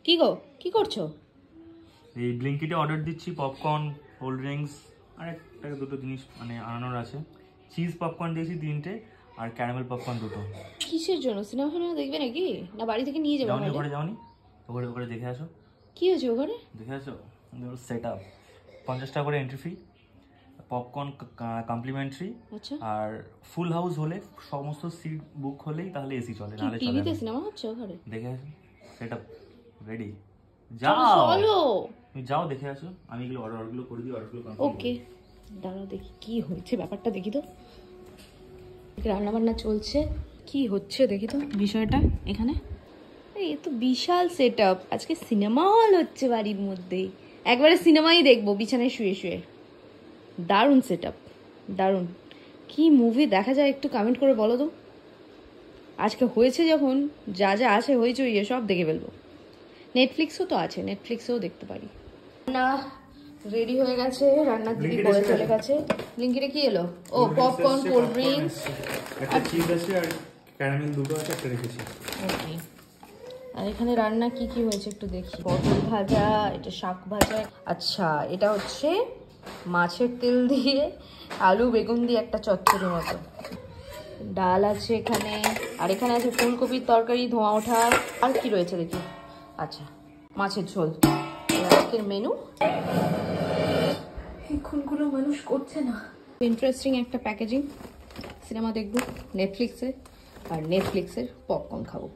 কি গো, কি করছো? এই ব্লিঙ্কিটে অর্ডার দিচ্ছি পপকর্ন, কোল্ড ড্রিঙ্কস আর একটা দুটো জিনিস মানে আনানোর আছে। চিজ পপকর্ন দিয়েছি 3টে আর ক্যারামেল পপকর্ন 2টো। কিসের জন্য? সিনেমা ফিনেমা দেখবে নাকি, না বাড়ি থেকে নিয়ে যাবে? যাওনি ওখানে? যাওনি ওখানে? ওখানে দেখে আসো। কি হয়েছে ওখানে? দেখে আসো। সেট আপ 50 টাকা করে এন্ট্রি ফি, পপকর্ন কমপ্লিমেন্টারি। আচ্ছা, আর ফুল হাউস হলে, সমস্ত সিট বুক হলেই তাহলে এসি চলে, নাহলে চলে টিভিতে না। সিনেমা হচ্ছে ওখানে? দেখে আসো। সেট আপ রেডি, যাও চলো। তুমি যাও দেখে আসো। আমি এগুলো অর্ডারগুলো করে দিই, অর্ডারগুলো কনফার্ম। ওকে, দাঁড়াও দেখি কি হয়েছে, ব্যাপারটা দেখি তো। রান্না বান্না চলছে, কি হচ্ছে দেখি তো বিষয়টা এখানে। এই তো বিশাল সেট আপ, আজকে সিনেমা হল হচ্ছে বাড়ির মধ্যে। একবারে সিনেমাই দেখবো বিছানায় শুয়ে শুয়ে। দারুণ সেট আপ, দারুণ। কি মুভি দেখা যায় একটু কমেন্ট করে বলো তো। আজকে হয়েছে যখন, যা যা আছে হয়েছে সব দেখে ফেলবো। নেটফ্লিক্সও তো আছে, নেটফ্লিক্সেও দেখতে পারি। রান্না রেডি হয়ে গেছে, রান্নার দিদি করে চলে গেছে। ব্লিঙ্কিটে কি এলো? ও পপকর্ন, কোল্ড ড্রিঙ্কস, একটা চিজ আছে আর ক্যারামেল 2টো আছে, একটা রেখেছি। ওকে। আর এখানে রান্না কি কি হয়েছে একটু দেখি। পটল ভাজা, এটা শাক ভাজা। আচ্ছা, এটা হচ্ছে মাছের তেল দিয়ে আলু বেগুন দিয়ে একটা চচ্চড়ি মতো। ডাল আছে এখানে, আর এখানে আছে ফুলকপির তরকারি ধোঁয়া ওঠা। আর কি রয়েছে দেখি। আচ্ছা, মাছের ঝোল। আজকের মেনু। এখনগুলো মানুষ করছে না। ইন্টারেস্টিং একটা প্যাকেজিং। সিনেমা দেখবো নেটফ্লিক্সে, আর নেটফ্লিক্সের পপকর্ন খাবো,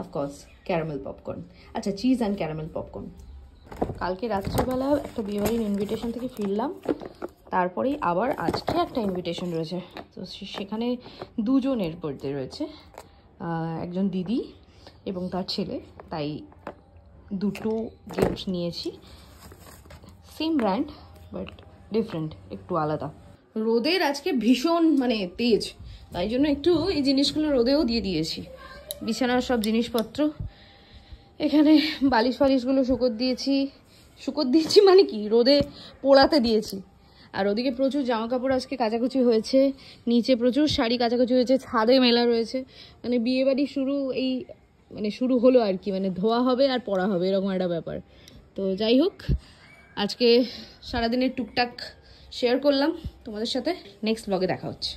অফকোর্স ক্যারামেল পপকর্ন। আচ্ছা, চিজ অ্যান্ড ক্যারামেল পপকর্ন। কালকে রাত্রিবেলা একটা বিয়েবাড়ির ইনভিটেশন থেকে ফিরলাম, তারপরেই আবার আজকে একটা ইনভিটেশন রয়েছে। তো সেখানে দুজনের বার্থডে রয়েছে, একজন দিদি এবং তার ছেলে। তাই দুটো গিফট নিয়েছি, সেম ব্র্যান্ড বাট ডিফারেন্ট, একটু আলাদা। রোদের আজকে ভীষণ মানে তেজ, তাই জন্য একটু এই জিনিসগুলো রোদেও দিয়ে দিয়েছি। বিছানার সব জিনিসপত্র, এখানে বালিশ ফালিশগুলো শুকোত দিয়েছি মানে কি, রোদে পোড়াতে দিয়েছি। আর ওদিকে প্রচুর জামা কাপড় আজকে কাচাকুচি হয়েছে, নিচে প্রচুর শাড়ি কাচাকুচি হয়েছে, ছাদে মেলা রয়েছে। মানে বিয়ে বাড়ি শুরু, এই মানে শুরু হলো আর কি, মানে ধোয়া হবে আর পরা হবে এরকম একটা ব্যাপার। তো যাই হোক, আজকে সারাদিনের টুকটাক শেয়ার করলাম তোমাদের সাথে। নেক্সট ব্লগে দেখা হচ্ছে।